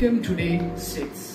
Welcome today 6।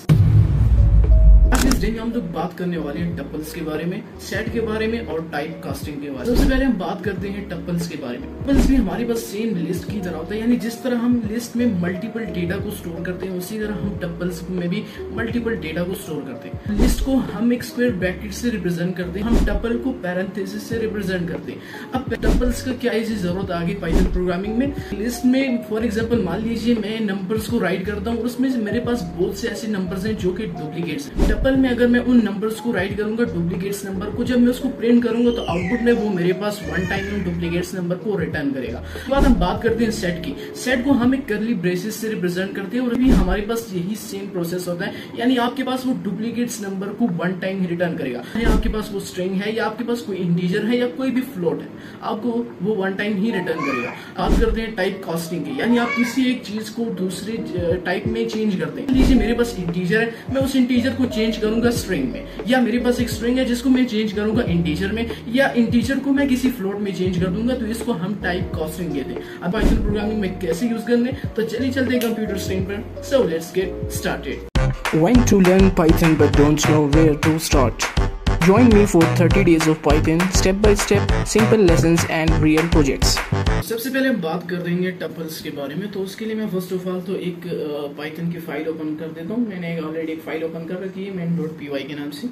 आज इस दिन में हम लोग बात करने वाले हैं टपल्स के बारे में, सेट के बारे में और टाइप कास्टिंग के बारे में। सबसे पहले हम बात करते हैं टपल्स के बारे में। टपल्स भी हमारे पास सेम लिस्ट की तरह होता है, यानी जिस तरह हम लिस्ट में मल्टीपल डेटा को स्टोर करते हैं उसी तरह हम टपल्स में भी मल्टीपल डेटा को स्टोर करते हैं। लिस्ट को हम एक स्क्वायर ब्रैकेट से रिप्रेजेंट करते हैं, हम टपल को पैरेंथेसिस से रिप्रेजेंट करते हैं। अब टपल्स का क्या है जरूरत आगे पाइथन प्रोग्रामिंग में। लिस्ट में फॉर एग्जाम्पल मान लीजिए मैं नंबर्स को राइट करता हूँ और उसमें से मेरे पास बहुत से ऐसे नंबर्स हैं जो कि डुप्लीकेट्स हैं। टपल में अगर मैं उन नंबर्स को राइट करूंगा डुप्लीकेट्स नंबर को, जब मैं उसको प्रिंट करूंगा तो आउटपुट में वो मेरे पास वन टाइम उन डुप्लीकेट्स नंबर को रिटर्न करेगा। उसके बाद हम बात करते हैं सेट की। सेट को हम एक कर्ली ब्रेसेस से रिप्रेजेंट करते हैं और अभी हमारे पास यही सेम प्रोसेस होता है, यानी आपके पास वो डुप्लीकेट्स नंबर को वन टाइम ही रिटर्न करेगा। आपके पास वो स्ट्रिंग है या आपके पास कोई इंटीजर है या कोई भी फ्लोट है, आपको वो वन टाइम ही रिटर्न करेगा। बात करते हैं टाइप कास्टिंग की, यानी आप किसी एक चीज को दूसरे टाइप में चेंज करते हैं। लीजिए मेरे पास इंटीजर है, मैं उस इंटीजर को चेंज करूंगा स्ट्रिंग में, या मेरे पास एक स्ट्रिंग है जिसको मैं चेंज करूंगा इंटीजर में, या इंटीजर को मैं किसी फ्लोट में चेंज कर दूंगा, तो इसको हम टाइप कास्टिंग कहते हैं। अब पाइथन प्रोग्रामिंग में कैसे यूज करने, तो चलिए चलते हैं कंप्यूटर स्क्रीन पर। So let's get started. When to learn Python but don't know where to start? Join me for 30 days of Python, step by step, simple lessons and real projects. सबसे पहले हम बात कर देंगे टपल्स के बारे में। तो उसके लिए मैं फर्स्ट ऑफ ऑल तो एक पाइथन की फाइल ओपन कर देता हूँ। मैंने ऑलरेडी एक फाइल ओपन कर रखी है main.py के नाम से।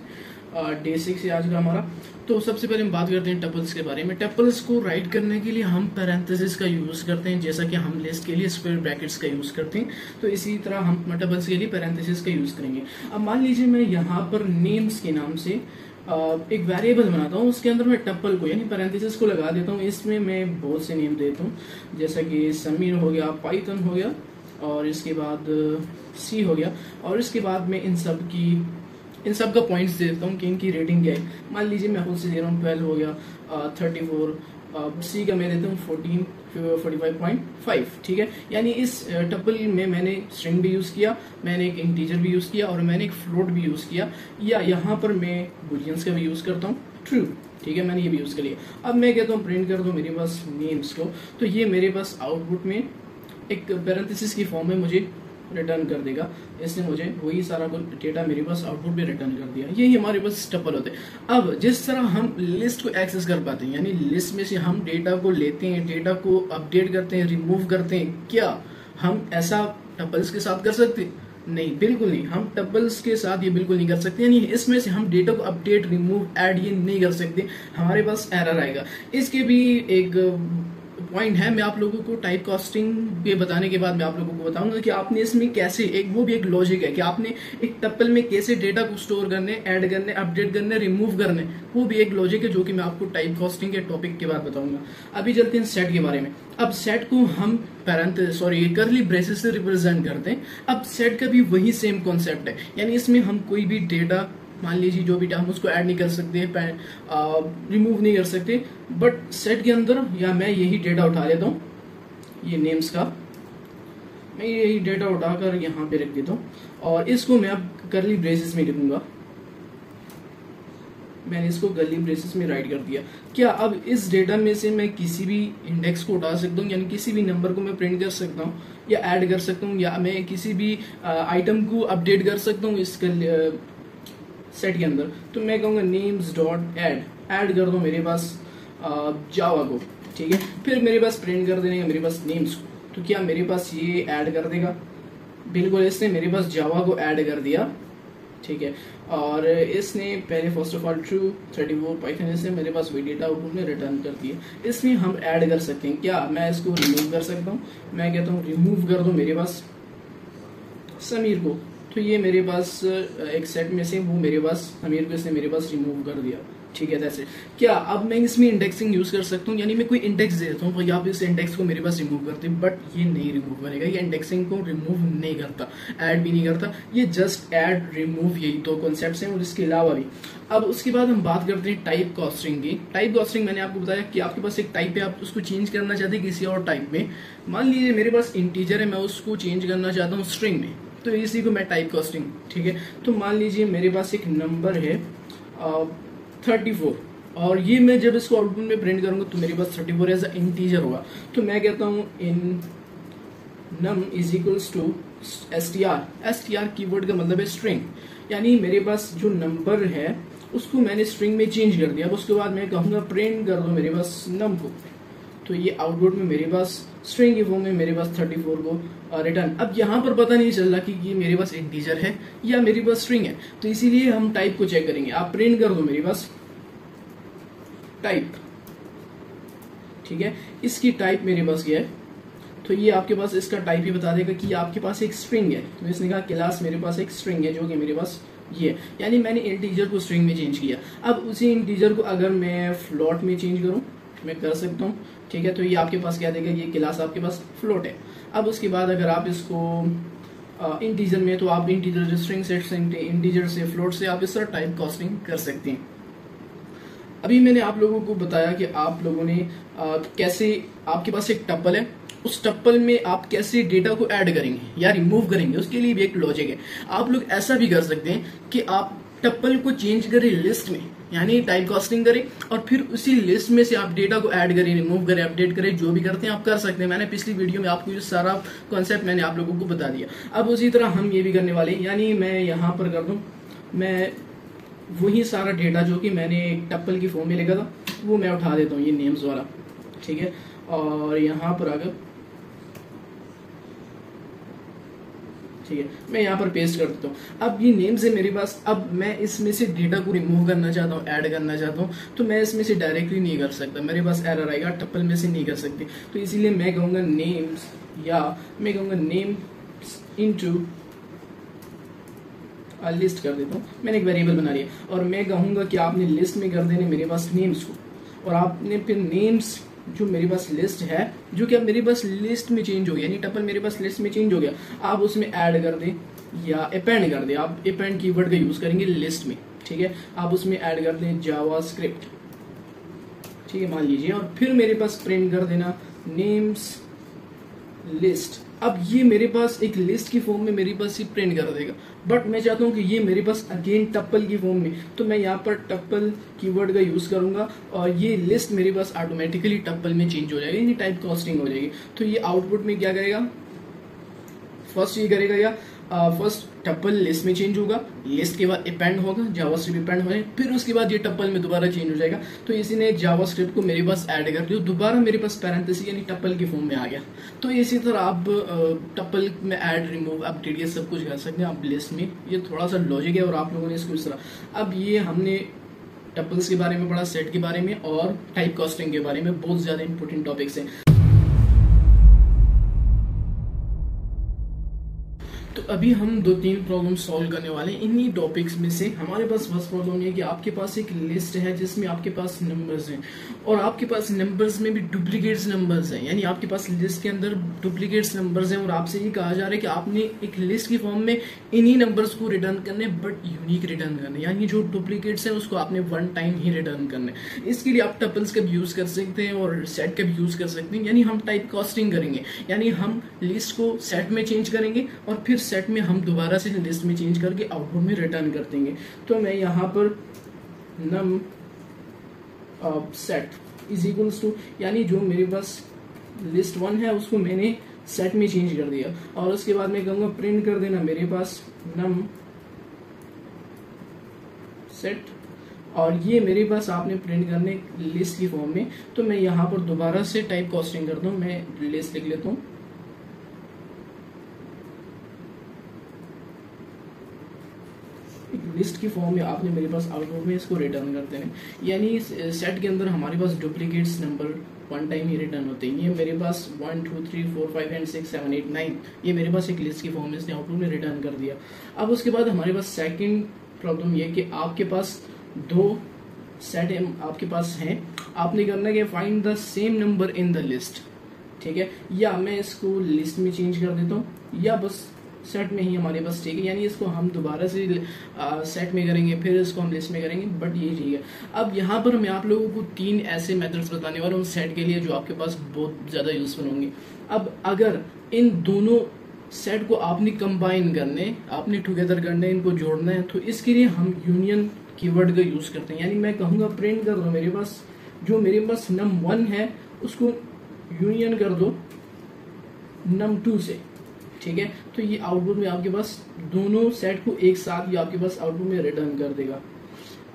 डे 6 है आज का हमारा। तो सबसे पहले हम बात करते हैं टपल्स के बारे में। टपल्स को राइट करने के लिए हम पैरेंथेसिस का यूज करते हैं, जैसा कि हम लिस्ट के लिए स्क्वायर ब्रैकेट्स का यूज करते हैं, तो इसी तरह हम टपल्स के लिए पैरेंथेसिस का यूज करेंगे। अब मान लीजिए मैं यहाँ पर नेम्स के नाम से एक वेरिएबल बनाता हूँ, उसके अंदर मैं टपल को यानी पैरेंथेसिस को लगा देता हूँ। इसमें मैं बहुत से नेम देता हूँ, जैसा कि समीर हो गया, पाइथन हो गया, और इसके बाद सी हो गया, और इसके बाद मैं इन सब का पॉइंट्स देता हूँ कि इनकी रेटिंग क्या है। मान लीजिए मैं खुद से दे रहा हूँ 12 हो गया, 34, सी का मैं देता हूँ 14, 45.5। ठीक है, यानी इस टपल में मैंने स्ट्रिंग भी यूज किया, मैंने एक इंटीजर भी यूज किया और मैंने एक फ्लोट भी यूज किया, या यहाँ पर मैं बुलियंस का भी यूज करता हूँ, ट्रू। ठीक है, मैंने ये भी यूज कर लिया। अब मैं कहता हूँ प्रिंट कर दो मेरे पास नेम्स को, तो ये मेरे पास आउटपुट में एक पैरेंथेसिस की फॉर्म में मुझे रिटर्न कर देगा। इसने मुझे वही सारा कुछ डेटा मेरे पास आउटपुट में रिटर्न कर दिया। यही हमारे पास टपल होते हैं। अब जिस तरह हम लिस्ट को एक्सेस कर पाते हैं, यानी लिस्ट में से हम डेटा को लेते हैं, डेटा को अपडेट करते हैं, रिमूव करते हैं, क्या हम ऐसा टपल्स के साथ कर सकते हैं? नहीं, बिल्कुल नहीं। हम टपल्स के साथ ये बिल्कुल नहीं कर सकते, यानी इसमें से हम डेटा को अपडेट, रिमूव, ऐड ये नहीं कर सकते, हमारे पास एरर आएगा। इसके भी एक पॉइंट है, मैं आप लोगों को टाइप कास्टिंग पे बताने के बाद मैं आप लोगों को बताऊंगा कि आपने इसमें कैसे वो भी एक लॉजिक है कि आपने एक टपल में कैसे डेटा को स्टोर करने, ऐड करने, अपडेट करने, रिमूव करने, वो भी एक लॉजिक है जो कि मैं आपको टाइप कास्टिंग के टॉपिक के बाद बताऊंगा। अभी चलते हैं सेट के बारे में। अब सेट को हम कर्ली ब्रेसेस से रिप्रेजेंट करते हैं। अब सेट का भी वही सेम कॉन्सेप्ट है, यानी इसमें हम कोई भी डेटा, मान लीजिए जो भी हम उसको ऐड नहीं कर सकते, रिमूव नहीं कर सकते, बट सेट के अंदर या मैं यही डेटा उठा लेता हूँ, ये नेम्स का मैं यही डेटा उठाकर यहाँ पे रख देता हूँ और इसको मैं अब कर्ली ब्रेसेस में लिखूंगा। मैंने इसको कर्ली ब्रेसेस में राइट कर दिया। क्या अब इस डेटा में से मैं किसी भी इंडेक्स को उठा सकता हूँ, यानी किसी भी नंबर को मैं प्रिंट कर सकता हूँ या ऐड कर सकता हूँ, या मैं किसी भी आइटम को अपडेट कर सकता हूँ इस सेट के अंदर? तो मैं कहूँगा नेम्स डॉट ऐड कर दो मेरे पास जावा को। ठीक है, फिर मेरे पास प्रिंट कर देने का मेरे पास नेम्स को, तो क्या मेरे पास ये ऐड कर देगा? बिल्कुल, इसने मेरे पास जावा को ऐड कर दिया। ठीक है, और इसने पहले first of all true 34 Python, इसने मेरे पास वही डेटा आउटपुट में रिटर्न कर दिया। इसमें हम ऐड कर सकते हैं, क्या मैं इसको रिमूव कर सकता हूँ? मैं कहता हूँ रिमूव कर दो मेरे पास समीर को, तो ये मेरे पास एक सेट में से वो मेरे पास समीर को इसने मेरे पास रिमूव कर दिया। ठीक है, जैसे क्या अब मैं इसमें इंडेक्सिंग यूज कर सकता हूँ, यानी मैं कोई इंडेक्स दे देता हूँ तो आप इस इंडेक्स को मेरे पास रिमूव करते हैं, बट ये नहीं रिमूव करेगा, ये इंडेक्सिंग को रिमूव नहीं करता, ऐड भी नहीं करता, ये जस्ट ऐड, रिमूव, यही दो कॉन्सेप्ट्स हैं और इसके अलावा भी। अब उसके बाद हम बात करते हैं टाइप कास्टिंग की। टाइप कास्टिंग मैंने आपको बताया कि आपके पास एक टाइप है, आप उसको चेंज करना चाहते हैं किसी और टाइप में। मान लीजिए मेरे पास इंटीजर है, मैं उसको चेंज करना चाहता हूँ स्ट्रिंग में, तो इसी को मैं टाइप कास्टिंग। ठीक है, तो मान लीजिए मेरे पास एक नंबर है 34 और ये मैं जब इसको आउटपुट में प्रिंट करूंगा तो मेरे पास 34 एज अ इंटीजर होगा। तो मैं कहता हूँ in num is equals to str। str keyword का मतलब है स्ट्रिंग, यानी मेरे पास जो नंबर है उसको मैंने स्ट्रिंग में चेंज कर दिया। अब उसके बाद मैं कहूंगा प्रिंट कर दो मेरे पास num को, तो ये आउटपुट में मेरे पास स्ट्रिंग की फॉर्म में मेरे पास 34 को रिटर्न। अब यहाँ पर पता नहीं चल रहा कि ये मेरे पास इंटीजर है या मेरे पास स्ट्रिंग है, तो इसीलिए हम टाइप को चेक करेंगे। आप प्रिंट कर दो मेरे पास टाइप, ठीक है, इसकी टाइप मेरे पास क्या है, तो ये आपके पास इसका टाइप ही बता देगा कि आपके पास एक स्ट्रिंग है। तो इसने कहा क्लास मेरे पास एक स्ट्रिंग है जो कि मेरे पास ये है, यानी मैंने इंटीजर को स्ट्रिंग में चेंज किया। अब उसी इंटीजर को अगर मैं फ्लोट में चेंज करूं, मैं कर सकता हूँ, ठीक है, तो ये आपके पास क्या देगा, ये क्लास आपके पास फ्लोट है। अब उसके बाद अगर आप इसको इंटीजर में, तो आप इंटीजर स्ट्रिंग से इंटीजर से फ्लोट से आप इस तरह टाइप कास्टिंग कर सकते हैं। अभी मैंने आप लोगों को बताया कि आप लोगों ने कैसे, आपके पास एक टप्पल है, उस टप्पल में आप कैसे डेटा को ऐड करेंगे या रिमूव करेंगे, उसके लिए भी एक लॉजिक है। आप लोग ऐसा भी कर सकते हैं कि आप टप्पल को चेंज करें लिस्ट में, यानी टाइप कास्टिंग करें और फिर उसी लिस्ट में से आप डेटा को ऐड करें, रिमूव करें, अपडेट करें, जो भी करते हैं आप कर सकते हैं। मैंने पिछली वीडियो में आपको ये सारा कॉन्सेप्ट मैंने आप लोगों को बता दिया। अब उसी तरह हम ये भी करने वाले हैं, यानी मैं यहाँ पर कर दूं, मैं वही सारा डेटा जो कि मैंने एक टप्पल की फॉर्म में लिखा था वो मैं उठा देता हूँ, ये नेम्स वाला, ठीक है, और यहाँ पर आकर, ठीक है, मैं यहाँ पर पेस्ट कर देता हूँ। अब ये नेम्स है मेरे पास, अब मैं इसमें से डेटा को रिमूव करना चाहता हूँ, ऐड करना चाहता हूँ, तो मैं इसमें से डायरेक्टली नहीं कर सकता, मेरे पास एरर आएगा, टप्पल में से नहीं कर सकती। तो इसीलिए मैं कहूँगा नेम्स, या मैं कहूँगा नेम्स इनटू लिस्ट कर देता हूँ। मैंने एक वेरिएबल बना लिया और मैं कहूँगा कि आपने लिस्ट में कर देने मेरे पास नेम्स को, और आपने फिर नेम्स जो मेरे पास लिस्ट है, जो कि अब मेरे पास लिस्ट में चेंज हो गया, यानी टप्पल मेरे पास लिस्ट में चेंज हो गया, आप उसमें ऐड कर दे या अपेंड कर दे। आप अपेंड कीवर्ड का यूज करेंगे लिस्ट में, ठीक है, आप उसमें ऐड कर दें जावास्क्रिप्ट, ठीक है, मान लीजिए, और फिर मेरे पास प्रिंट कर देना नेम्स लिस्ट। अब ये मेरे पास एक लिस्ट की फॉर्म में मेरे पास ही प्रिंट कर देगा, बट मैं चाहता हूँ कि ये मेरे पास अगेन टप्पल की फॉर्म में, तो मैं यहाँ पर टप्पल कीवर्ड का यूज करूंगा और ये लिस्ट मेरे पास ऑटोमेटिकली टप्पल में चेंज हो जाएगी, यानी टाइप कास्टिंग हो जाएगी। तो ये आउटपुट में क्या करेगा, फर्स्ट ये करेगा या फर्स्ट टप्पल लिस्ट में चेंज होगा, लिस्ट के बाद अपेंड होगा, जावास्क्रिप्ट अपेंड होगा, फिर उसके बाद ये टप्पल में दोबारा चेंज हो जाएगा। तो इसी ने जावास्क्रिप्ट को मेरे पास ऐड कर दिया, दोबारा मेरे पास पैरेंथेसिस यानी टप्पल की फॉर्म में आ गया। तो इसी तरह आप टप्पल में ऐड, रिमूव, अपडेट ये सब कुछ कर सकते हैं आप लिस्ट में। ये थोड़ा सा लॉजिक है और आप लोगों ने इसको इस तरह। अब ये हमने टप्पल्स के बारे में पढ़ा, सेट के बारे में और टाइप कास्टिंग के बारे में, बहुत ज्यादा इंपॉर्टेंट टॉपिक्स हैं। तो अभी हम 2-3 प्रॉब्लम सॉल्व करने वाले हैं इन्हीं टॉपिक्स में से। हमारे पास फर्स्ट प्रॉब्लम ये है कि आपके पास एक लिस्ट है जिसमें आपके पास नंबर्स हैं और आपके पास नंबर्स में भी डुप्लीकेट्स नंबर्स हैं, यानी आपके पास लिस्ट के अंदर डुप्लीकेट्स नंबर्स हैं और आपसे ये कहा जा रहा है कि आपने एक लिस्ट की फॉर्म में इन्हीं नंबर्स को रिटर्न करने, बट यूनिक रिटर्न करने, यानी जो डुप्लीकेट्स हैं उसको आपने वन टाइम ही रिटर्न करने। इसके लिए आप टपल्स का भी यूज कर सकते हैं और सेट का भी यूज कर सकते हैं, यानी हम टाइप कास्टिंग करेंगे, यानी हम लिस्ट को सेट में चेंज करेंगे और फिर सेट में हम दोबारा से लिस्ट में चेंज करके आउटपुट में रिटर्न कर देंगे। तो मैं यहाँ पर नम सेट इज इक्वल्स टू, यानी जो मेरे पास लिस्ट 1 है उसको मैंने सेट में चेंज कर दिया और उसके बाद मैं कहूँगा प्रिंट कर देना मेरे पास नम सेट, और ये मेरे पास आपने प्रिंट करने लिस्ट की फॉर्म में। तो मैं यहाँ पर दोबारा से टाइप कास्टिंग करता हूँ, मैं लिस्ट लिख लेता हूँ, लिस्ट की फॉर्म में आपने मेरे पास आउटपुट में इसको रिटर्न करते हैं, यानी सेट के अंदर हमारे पास डुप्लीकेट्स नंबर वन टाइम ही रिटर्न होते हैं। ये मेरे पास 1 2 3 4 5 एंड 6 7 8 9 ये मेरे पास एक लिस्ट की फॉर्म में इसने आउटपुट में रिटर्न कर दिया। अब उसके बाद हमारे पास सेकंड प्रॉब्लम ये कि आपके पास 2 सेट आपके पास हैं, आपने करना है कि find the same number in the list, ठीक है, या मैं इसको लिस्ट में चेंज कर देता हूँ या बस सेट में ही हमारे पास, ठीक है, यानी इसको हम दोबारा से सेट में करेंगे फिर इसको हम लिस्ट में करेंगे, बट ये ठीक है। अब यहाँ पर मैं आप लोगों को 3 ऐसे मेथड्स बताने वाला हूँ सेट के लिए जो आपके पास बहुत ज्यादा यूजफुल होंगे। अब अगर इन दोनों सेट को आपने कंबाइन करने, आपने टुगेदर करना है, इनको जोड़ना है, तो इसके लिए हम यूनियन कीवर्ड का यूज करते हैं, यानी मैं कहूँगा प्रिंट कर दो मेरे पास जो मेरे पास num1 है उसको यूनियन कर दो num2 से, ठीक है। तो ये आउटपुट में आपके पास दोनों सेट को एक साथ ये आपके पास आउटपुट में रिटर्न कर देगा।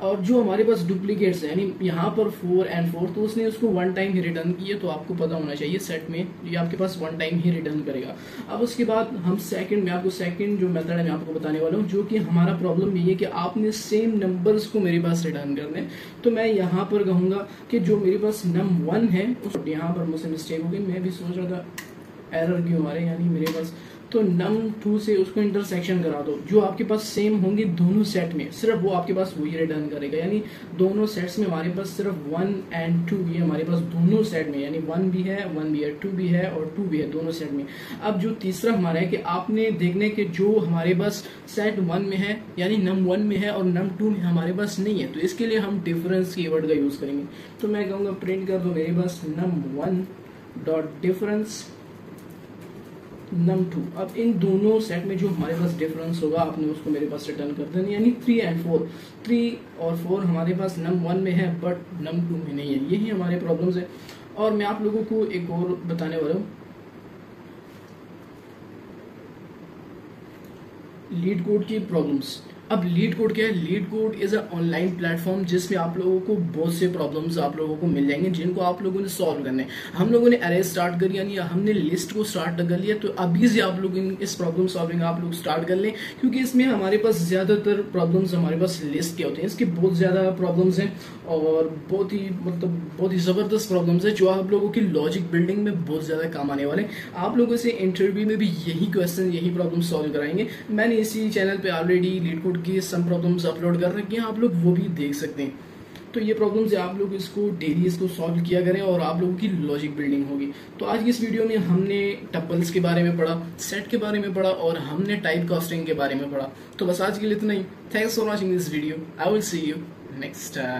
और जो हमारे पास डुप्लीकेट्स है, यानी यहाँ पर 4 and 4, तो उसने उसको वन टाइम ही रिटर्न किए, तो आपको पता होना चाहिए सेट में ये आपके पास वन टाइम ही रिटर्न करेगा। अब उसके बाद हम सेकंड में आपको सेकंड जो मेथड है मैं आपको बताने वाला हूँ, जो कि हमारा प्रॉब्लम ये है कि आपने सेम नंबर्स को मेरे पास रिटर्न करने। तो मैं यहाँ पर कहूँगा कि जो मेरे पास num1 है उस यहाँ पर मुझसे मिस्टेक हो गई, मैं भी सोच रहा था एरर क्यों आ रहे, यानी मेरे पास तो num2 से उसको इंटरसेक्शन करा दो, जो आपके पास सेम होंगे दोनों सेट में, सिर्फ वो आपके पास वही रिटर्न करेगा। यानी दोनों सेट्स में हमारे पास सिर्फ 1 and 2 भी है हमारे पास दोनों सेट में, यानी 1 भी है 2 भी है और 2 भी है दोनों सेट में। अब जो तीसरा हमारा है कि आपने देखने के जो हमारे पास सेट 1 में है यानी num1 में है और num2 में हमारे पास नहीं है, तो इसके लिए हम डिफरेंस कीवर्ड का यूज करेंगे। तो मैं कहूँगा प्रिंट कर दो मेरे पास num1 डॉट डिफरेंस num2। अब इन दोनों सेट में जो हमारे पास डिफरेंस होगा आपने उसको मेरे पास रिटर्न कर देना, यानी 3 and 4, 3 और 4 हमारे पास num1 में है बट num2 में नहीं है। यही हमारे प्रॉब्लम्स है। और मैं आप लोगों को एक और बताने वाला हूँ, लीड कोड की प्रॉब्लम्स। अब लीड कोड क्या है? Leet code is a online platform जिसमें आप लोगों को बहुत से प्रॉब्लम्स आप लोगों को मिल जाएंगे जिनको आप लोगों ने सॉल्व करने हैं। हम लोगों ने अरे स्टार्ट कर लिया, हमने लिस्ट को स्टार्ट कर लिया, तो अभी से आप लोग इस प्रॉब्लम सॉल्विंग आप लोग स्टार्ट कर लें, क्योंकि इसमें हमारे पास ज्यादातर प्रॉब्लम्स हमारे पास लिस्ट के होते हैं। इसके बहुत ज्यादा प्रॉब्लम्स हैं और बहुत ही जबरदस्त प्रॉब्लम्स है जो आप लोगों की लॉजिक बिल्डिंग में बहुत ज्यादा काम आने वाले हैं। आप लोगों से इंटरव्यू में भी यही क्वेश्चन यही प्रॉब्लम सॉल्व कराएंगे। मैंने इसी चैनल पे ऑलरेडी लीड कोड की सम प्रॉब्लम्स अपलोड कर रखी हैं, आप लोग वो भी देख सकते हैं। तो ये प्रॉब्लम्स है, आप लोग इसको डेली इसको सॉल्व किया करें और आप लोगों की लॉजिक बिल्डिंग होगी। तो आज की इस वीडियो में हमने टपल्स के बारे में पढ़ा, सेट के बारे में पढ़ा और हमने टाइप कास्टिंग के बारे में पढ़ा। तो बस आज के लिए इतना ही। Thanks for watching this video. I will see you next time.